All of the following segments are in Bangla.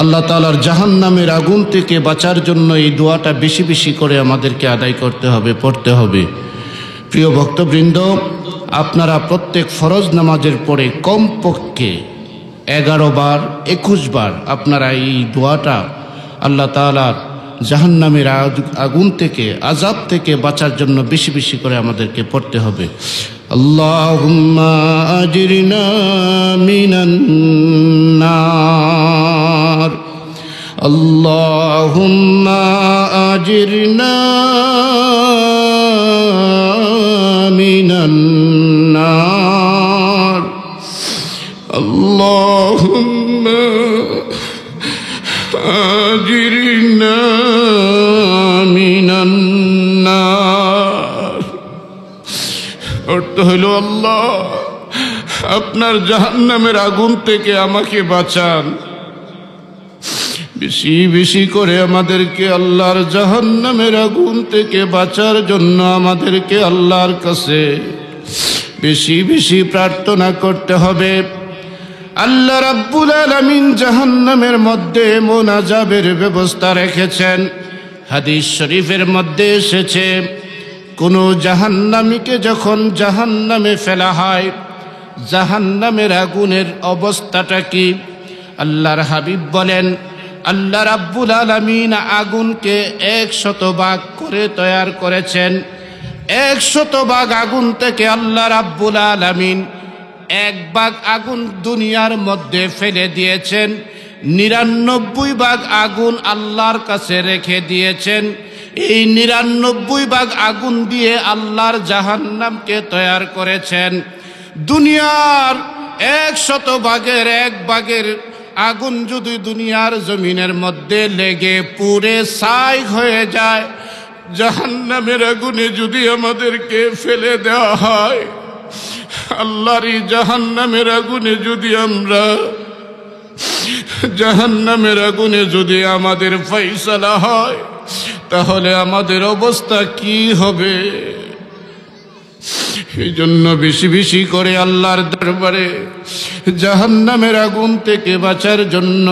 আল্লাহ তাআলার জাহান্নামের আগুন থেকে বাঁচার জন্য এই দোয়াটা বেশি বেশি করে আমাদেরকে আদায় করতে হবে, পড়তে হবে। প্রিয় ভক্তবৃন্দ, আপনারা প্রত্যেক ফরজ নামাজের পরে কমপক্ষে 11 বার 21 বার আপনারা এই দোয়াটা আল্লাহ তাআলার জাহান্নামের আগুন থেকে, আযাব থেকে বাঁচার জন্য বেশি বেশি করে আমাদেরকে পড়তে হবে। আল্লাহুম্মা আজরিনা মিনান নার, আল্লাহুম্মা আজরিনা মিনান নার, আল্লাহুম্মা আজরিনা মিনান নার। অর্থ হলো, আল্লাহ আপনার জাহান্নামের আগুন থেকে আমাকে বাঁচান। বেশি বেশি করে আমাদেরকে আল্লাহর জাহান্নামের আগুন থেকে বাঁচার জন্য আমাদেরকে আল্লাহর কাছে বেশি বেশি প্রার্থনা করতে হবে। আল্লাহ রাব্বুল আলামিন জাহান্নামের মধ্যে এমন আযাবের ব্যবস্থা রেখেছেন, হাদিস শরীফের মধ্যে এসেছে, কোন জাহান্নামীকে যখন জাহান্নামে ফেলা হয়, জাহান্নামের আগুনের অবস্থাটা কি? আল্লাহর হাবিব বলেন, আল্লাহ রাব্বুল আলামিন আগুনকে 100 ভাগ করে তৈয়ার করেছেন। 100 ভাগ আগুন থেকে আল্লাহ রাব্বুল আলামিন 1 ভাগ আগুন দুনিয়ার মধ্যে ফেলে দিয়েছেন, 99 ভাগ আগুন আল্লাহর কাছে রেখে দিয়েছেন। এই 99 ভাগ আগুন দিয়ে আল্লাহর জাহান্নামকে তৈয়ার করেছেন। দুনিয়ার 100 ভাগের 1 ভাগের আগুন যদি দুনিয়ার জমিনের মধ্যে লেগে পুড়ে ছাই হয়ে যায়, জাহান্নামের আগুনে যদি আমাদেরকে ফেলে দেওয়া হয়, আল্লাহর এই জাহান্নামের আগুনে যদি আমরা, জাহান্নামের আগুনে যদি আমাদের ফয়সালা হয়, তাহলে আমাদের অবস্থা কি হবে? এই জন্য বেশি বেশি করে আল্লাহর দরবারে জাহান্নামের আগুন থেকে বাঁচার জন্য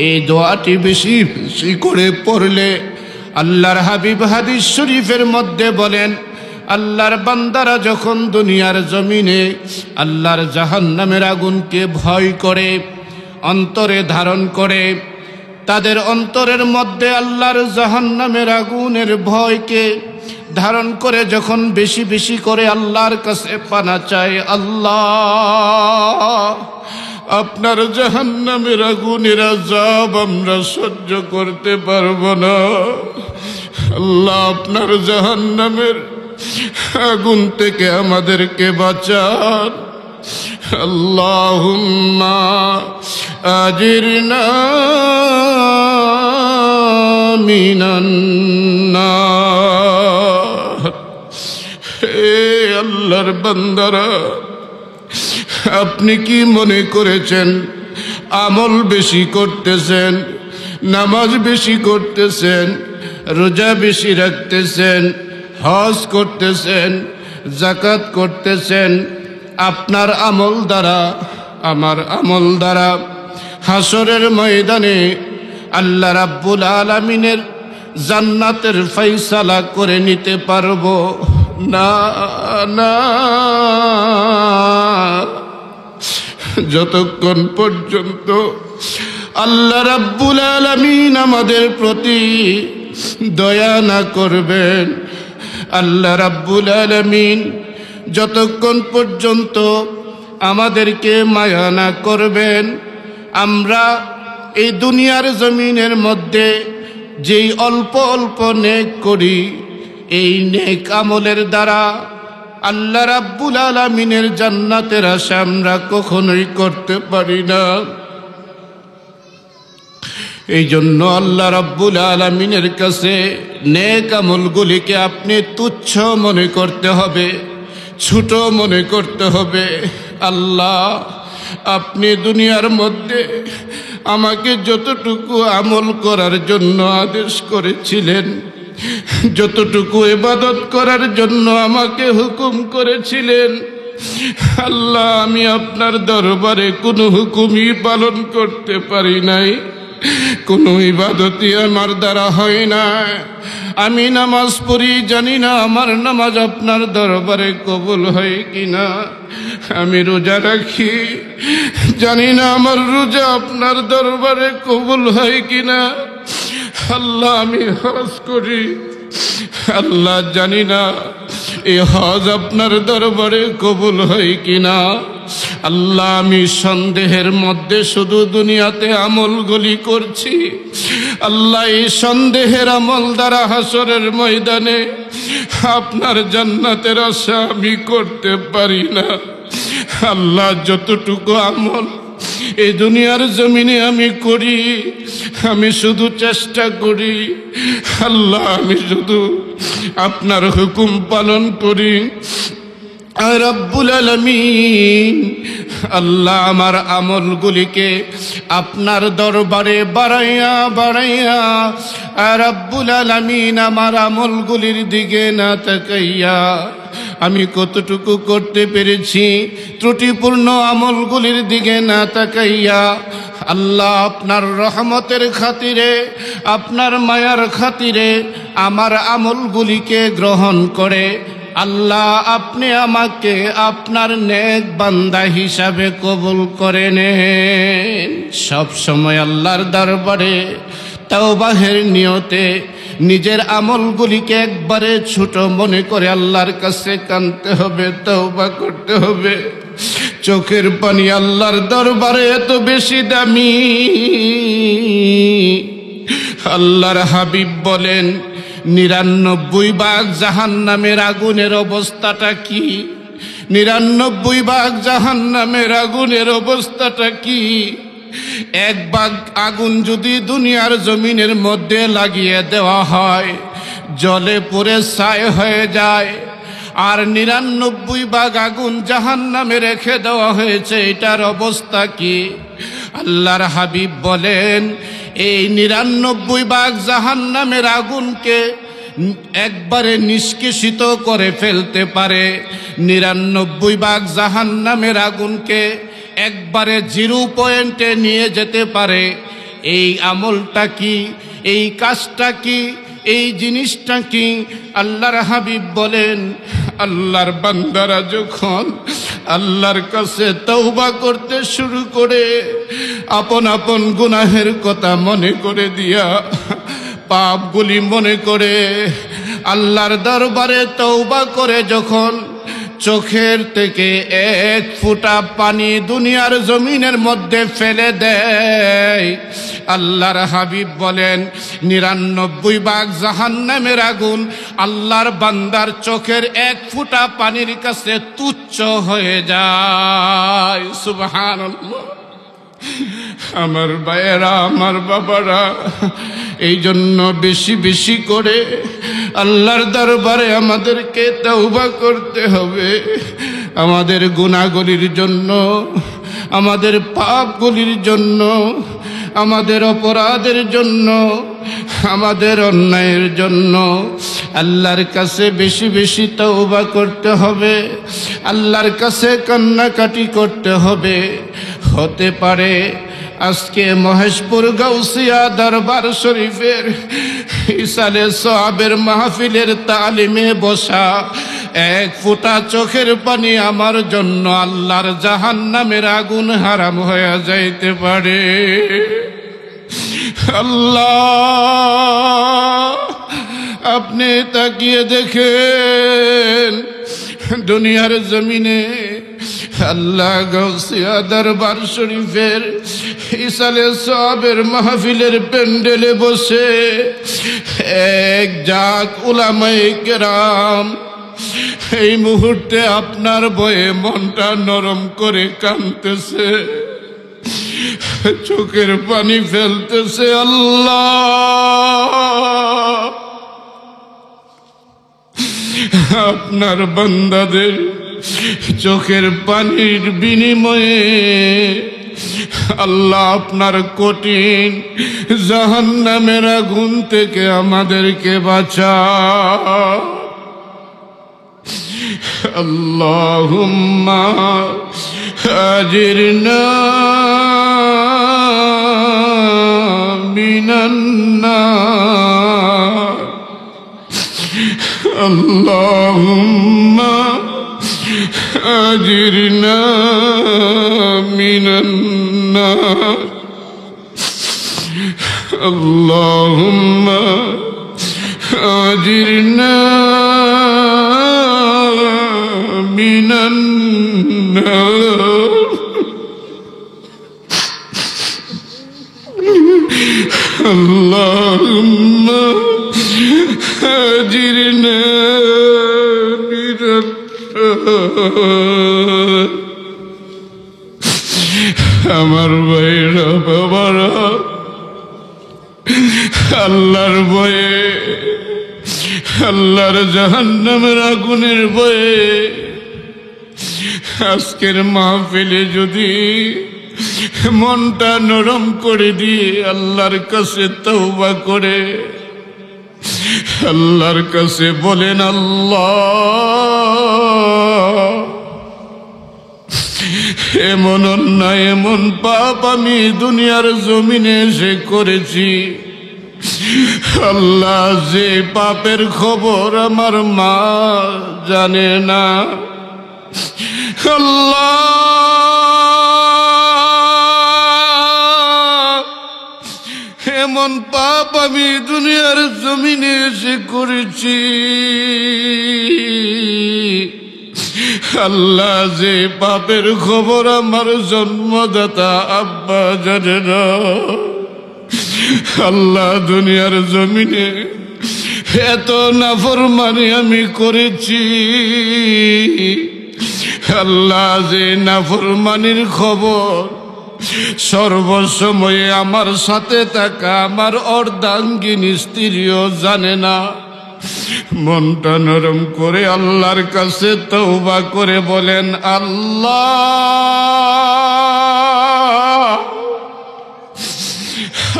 এই দোয়াটি বেশি বেশি করে পড়লে, আল্লাহর হাবিব হাদিস শরীফের মধ্যে বলেন, আল্লাহর বান্দারা যখন দুনিয়ার জমিনে আল্লাহর জাহান্নামের আগুনকে ভয় করে, অন্তরে ধারণ করে, তাদের অন্তরের মধ্যে আল্লাহর জাহান্নামের আগুনের ভয়কে ধারণ করে যখন বেশি বেশি করে আল্লাহর কাছে পানা চায়, আল্লাহ আপনার জাহান্নামের আগুনের আযাব আমরা সহ্য করতে পারবো না, আল্লাহ আপনার জাহান্নামের আগুন থেকে আমাদেরকে বাঁচান, আল্লাহুম্মা আজিরনা মিনান নার। হে আল্লাহর বান্দারা, আপনি কি মনে করেছেন আমল বেশি করতেছেন, নামাজ বেশি করতেছেন, রোজা বেশি রাখতেছেন, হজ করতেছেন, যাকাত করতেছেন, আপনার আমল দ্বারা, আমার আমল দ্বারা হাসরের ময়দানে আল্লাহ রাব্বুল আলামিনের জান্নাতের ফয়সালা করে নিতে পারবো না? না, যতক্ষণ পর্যন্ত আল্লাহ রাব্বুল আলামিন আমাদের প্রতি দয়া না করবেন, আল্লাহ রাব্বুল আলামিন যতক্ষণ পর্যন্ত আমাদেরকে মায়া না করবেন, আমরা এই দুনিয়ার জমিনের মধ্যে যেই অল্প অল্প নেক করি, এই নেক আমলের দ্বারা আল্লাহ রাব্বুল আলামিনের জান্নাতের আশা আমরা কখনোই করতে পারি না। এই জন্য আল্লাহ রাব্বুল আলামিনের কাছে নেক আমলগুলিকে আপনি তুচ্ছ মনে করতে হবে, ছোট মনে করতে হবে। আল্লাহ আপনি দুনিয়ার মধ্যে আমাকে যতটুকু আমল করার জন্য আদেশ করেছিলেন, যতটুকু ইবাদত করার জন্য আমাকে হুকুম করেছিলেন, আল্লাহ আমি আপনার দরবারে কোনো হুকুমই পালন করতে পারি নাই। কোনো ইবাদতই আমার দ্বারা হয় না। আমি নামাজ পড়ি, জানি না আমার নামাজ আপনার দরবারে কবুল হয় কিনা। আমি রোজা রাখি, জানি না আমার রোজা আপনার দরবারে কবুল হয় কিনা। আল্লাহ আমি হজ করি, আল্লাহ জানি না এই হজ আপনার দরবারে কবুল হয় কিনা। আল্লাহ আমি সন্দেহের মধ্যে শুধু দুনিয়াতে আমলগুলি করছি। আল্লাহ এই সন্দেহের আমল দ্বারা হাসরের ময়দানে আপনার জান্নাতের আশা আমি করতে পারি না। আল্লাহ যতটুকু আমল এই দুনিয়ার জমিনে আমি করি, আমি শুধু চেষ্টা করি আল্লাহ আমি শুধু আপনার হুকুম পালন করি। রব্বুল আলামিন আল্লাহ আমার আমলগুলিকে আপনার দরবারে বাড়াইয়া বাড়াইয়া রব্বুল আলামিন আমার আমলগুলির দিকে না তাকাইয়া আমি কতটুকু করতে পেরেছি ত্রুটিপূর্ণ আমলগুলির দিকে না তাকাইয়া আল্লাহ আপনার রহমতের খাতিরে, আপনার মায়ার খাতিরে আমার আমলগুলিকে গ্রহণ করে আল্লাহ আপনি আমাকে আপনার নেক বান্দা হিসাবে কবুল করে নেন। সব সময় আল্লাহর দরবারে তাওবাহের নিয়তে নিজের আমলগুলিকে একবারে ছোট মনে করে আল্লাহর কাছে কাঁদতে হবে, তওবা করতে হবে। চোখের পানি আল্লাহর দরবারে এত বেশি দামি। আল্লাহর হাবিব বলেন ৯৯ ভাগ জাহান্নামের আগুনের অবস্থাটা কি? ৯৯ ভাগ জাহান্নামের আগুনের অবস্থাটা কি? এক ভাগ আগুন যদি দুনিয়ার জমিনের মধ্যে লাগিয়ে দেওয়া হয়, জলে পুড়ে ছাই হয়ে যায়, আর ৯৯ ভাগ আগুন জাহান্নামে রেখে দেওয়া হয়েছে, এটার অবস্থা কি? আল্লাহর হাবিব বলেন এই ৯৯ ভাগ জাহান্নামের আগুনকে একবারে নিষ্কাশিত করে ফেলতে পারে, ৯৯ ভাগ জাহান্নামের আগুনকে একবারে 0 পয়েন্টে নিয়ে যেতে পারে। এই আমলটা কি? এই কাজটা কি? এই জিনিসটা কি? আল্লাহর হাবিব বলেন আল্লাহর বান্দারা যখন আল্লাহর কাছে তওবা করতে শুরু করে, আপন আপন গুনাহের কথা মনে করে দিয়া, পাপগুলি মনে করে আল্লাহর দরবারে তওবা করে যখন চোখের থেকে এক ফোঁটা পানি দুনিয়ার জমিনের মধ্যে ফেলে দেয়, আল্লাহর হাবিব বলেন ৯৯ ভাগ জাহান্নামের আগুন আল্লাহর বান্দার চোখের এক ফোঁটা পানির কাছে তুচ্ছ হয়ে যায়। সুবহানাল্লাহ। আমার ভাইয়েরা, আমার বাবারা, এই জন্য বেশি বেশি করে আল্লাহর দরবারে আমাদেরকে তওবা করতে হবে। আমাদের গুনাহগুলির জন্য, আমাদের পাপগুলির জন্য, আমাদের অপরাধের জন্য, আমাদের অন্যায়ের জন্য আল্লাহর কাছে বেশি বেশি তওবা করতে হবে, আল্লাহর কাছে কান্নাকাটি করতে হবে। হতে পারে আজকে মহেশপুর গাউসিয়া দরবার শরীফের ইসালে সাহাবের মাহফিলের তালিমে বসা এক ফোঁটা চোখের পানি আমার জন্য আল্লাহর জাহান্নামের আগুন হারাম হয়ে যাইতে পারে। আল্লাহ আপনি তাকিয়ে দেখেন দুনিয়ার জমিনে আল্লাহ গাউসিয়া দরবার শরীফের ইসালে সাহাবের মাহফিলের প্যান্ডেলে বসে এক জাক উলামায়ে কেরাম এই মুহূর্তে আপনার ভয়ে মনটা নরম করে কাঁদতেছে, চোখের পানি ফেলতেছে। আল্লাহ আপনার বান্দাদের চোখের পানির বিনিময়ে আল্লাহ আপনার কঠিন জাহান্নামের আগুন থেকে আমাদেরকে বাঁচাও। আল্লাহুম্মা আজিরনা من النار اللهم أجرنا من النار اللهم أجرنا من النار اللهم أجرنا من النار আমার ভাইরা বাবারা আল্লাহর ভয়ে আল্লাহর জাহান্নামের আগুনের ভয়ে আজকের মাহফিলে যদি মনটা নরম করে দিয়ে আল্লাহর কাছে তওবা করে আল্লাহর কাছে বলেন আল্লাহ এমন অন্যায় এমন পাপ আমি দুনিয়ার জমিনে এসে করেছি আল্লাহ যে পাপের খবর আমার মা জানে না আল্লাহ এমন পাপ আমি দুনিয়ার জমিনে এসে করেছি আল্লাহ যে পাপের খবর আমার জন্মদাতা আব্বা জানে না আল্লাহ দুনিয়ার জমিনে এত নাফরমানি আমি করেছি আল্লাহ যে নাফরমানির খবর সর্বসময়ে আমার সাথে থাকা আমার অর্ধাঙ্গিনী স্ত্রীও জানে না মনটা নরম করে আল্লাহর কাছে তওবা করে বলেন আল্লাহ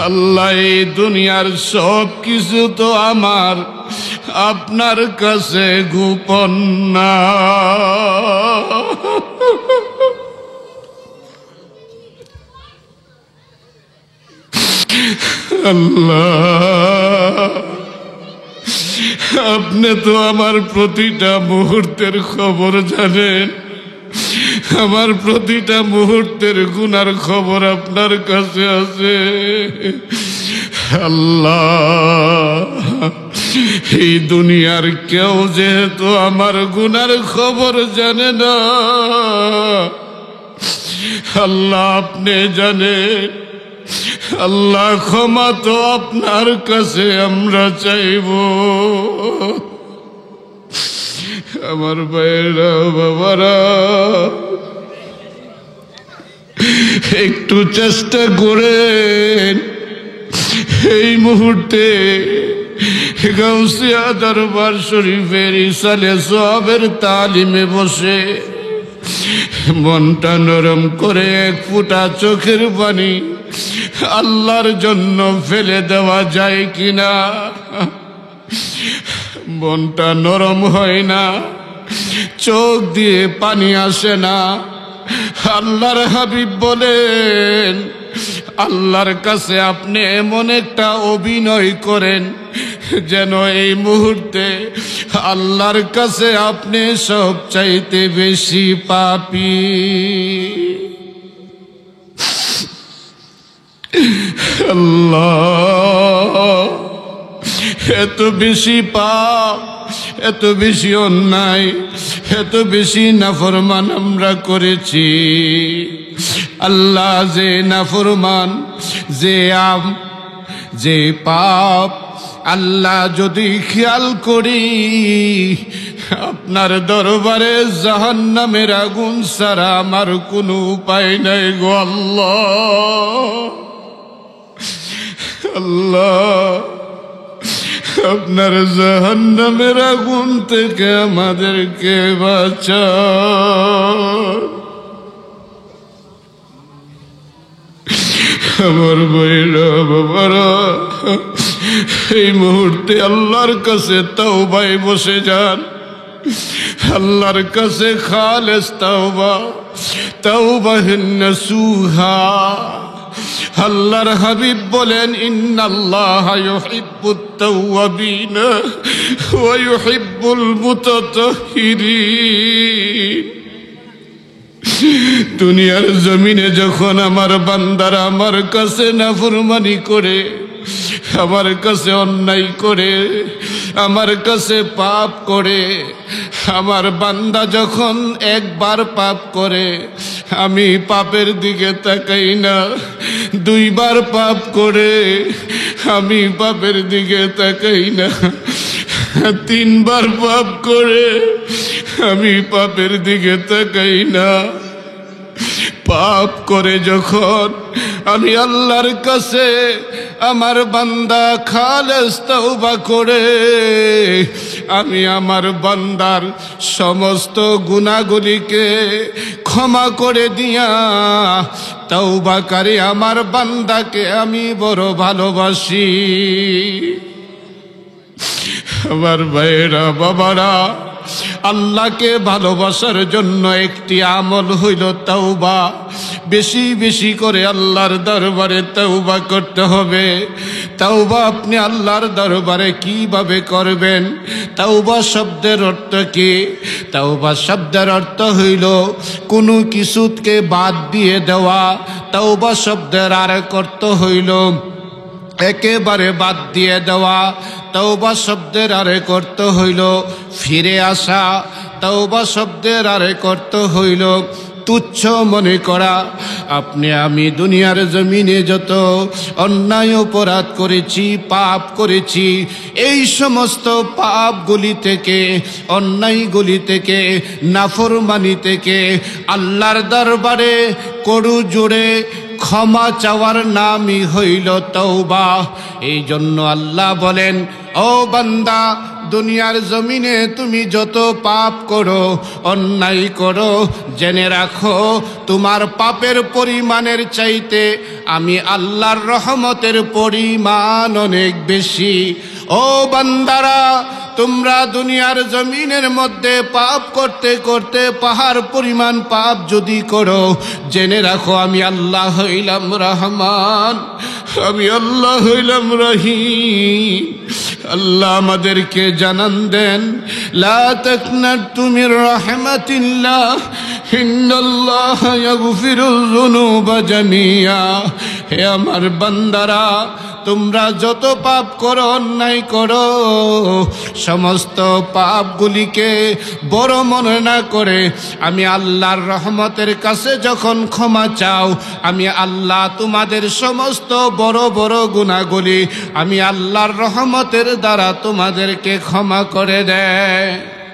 আল্লাহ এই দুনিয়ার সব কিছু তো আমার আপনার কাছে গোপন না আল্লাহ আপনি তো আমার প্রতিটা মুহূর্তের খবর জানেন আমার প্রতিটা মুহূর্তের গুনার খবর আপনার কাছে আছে আল্লাহ এই দুনিয়ার কেউ যেহেতু আমার গুনার খবর জানে না আল্লাহ আপনি জানেন আল্লাহ ক্ষমা তো আপনার কাছে আমরা চাইব আমার ভাইরা বাবারা একটু চেষ্টা করেন এই মুহূর্তে গাউসিয়া দরবার শরীফের ইসালে সওয়াবের তালিমে বসে মনটা নরম করে এক ফোঁটা চোখের পানি আল্লাহর জন্য ফেলে দেওয়া যায় কিনা মনটা নরম হয় না চোখ দিয়ে পানি আসে না আল্লাহর হাবিব বলেন আল্লাহর কাছে আপনি এমন একটা অভিনয় করেন যেন এই মুহূর্তে আল্লাহর কাছে আপনি সব চাইতে বেশি পাপী আল্লাহ এত বেশি পাপ এত বেশি অন্যায় এত বেশি নাফরমান আমরা করেছি আল্লাহ যে নাফরমান যে পাপ আল্লাহ যদি খেয়াল করি আপনার দরবারে জাহান্নামের আগুন ছাড়া আমার কোনো উপায় নাই গো আল্লাহ আল্লাহ আপনার জাহান্নামের আগুন থেকে আমাদেরকে বাঁচান আমার ভাইরা বাবারা এই মুহূর্তে আল্লাহর কাছে তাওবায় বসে যান আল্লাহর কাছে খালেস তাওবা তাওবাহ নসুহা আল্লাহর হাবিব বলেন, ইন্নাল্লাহা ইউহিব্বুত তাওয়াবিনা ওয়া ইউহিব্বুল মুতাতাহহিরিন। দুনিয়ার জমিনে যখন আমার বান্দারা আমার কাছে নাফরমানি করে, আমার কাছে অন্যায় করে, আমার কাছে পাপ করে, আমার বান্দা যখন একবার পাপ করে আমি পাপের দিকে তাকাই না, দুইবার পাপ করে আমি পাপের দিকে তাকাই না, তিনবার পাপ করে আমি পাপের দিকে তাকাই না। পাপ করে যখন আমি আল্লাহর কাছে আমার বান্দা খালেস তওবা করে, আমি আমার বান্দার সমস্ত গুনাহগুলিকে ক্ষমা করে দিয়া তওবাকারী আমার বান্দাকে আমি বড় ভালোবাসি। আমার ভাইয়েরা, বাবারা, আল্লাহকে ভালোবাসার জন্য একটি আমল হইল তওবা। বেশি বেশি করে আল্লাহর দরবারে তওবা করতে হবে। তওবা আপনি আল্লাহর দরবারে কিভাবে করবেন? তওবা শব্দের অর্থ কি? তওবা শব্দের অর্থ হইল কোনো কিছুকে বাদ দিয়ে দেওয়া। তওবা শব্দের আরেক অর্থ হইল একেবারে বাদ দিয়ে দেওয়া। তওবা শব্দের আরেক অর্থ হইল ফিরে আসা। তওবা শব্দের আরেক অর্থ হইল তুচ্ছ মনে করা। আপনি আমি দুনিয়ার জমিনে যত অন্যায় অপরাধ করেছি, পাপ করেছি, এই সমস্ত পাপগুলি থেকে, অন্যায়গুলি থেকে, নাফরমানি থেকে আল্লাহর দরবারে করু জোরে ক্ষমা চাওয়ার নামই হইল তওবা। এই জন্য আল্লাহ বলেন, ও বান্দা, দুনিয়ার জমিনে তুমি যত পাপ করো, অন্যায় করো, জেনে রাখো তোমার পাপের পরিমাণের চাইতে আমি আল্লাহর রহমতের পরিমাণ অনেক বেশি। ও বান্দারা, তোমরা দুনিয়ার জমিনের মধ্যে পাপ করতে করতে পাহাড় পরিমাণ পাপ যদি করো, জেনে রাখো আমি আল্লাহ হইলাম রহমান, আমি আল্লাহ হইলাম রহিম। আল্লাহ আমাদেরকে জানান দেন, লা তাকনাতু মির রাহমাতিল্লাহ ইন্নাল্লাহা ইয়াগফিরুয যুনুবা জামিয়া। হে আমার বান্দারা, তোমরা যত পাপ করো, অন্যায় করো, সমস্ত পাপগুলিকে বড় মনে না করে আমি আল্লাহর রহমতের কাছে যখন ক্ষমা চাও, আমি আল্লাহ তোমাদের সমস্ত বড় বড় গুনাহগুলি আমি আল্লাহর রহমতের দ্বারা তোমাদেরকে ক্ষমা করে দেয়।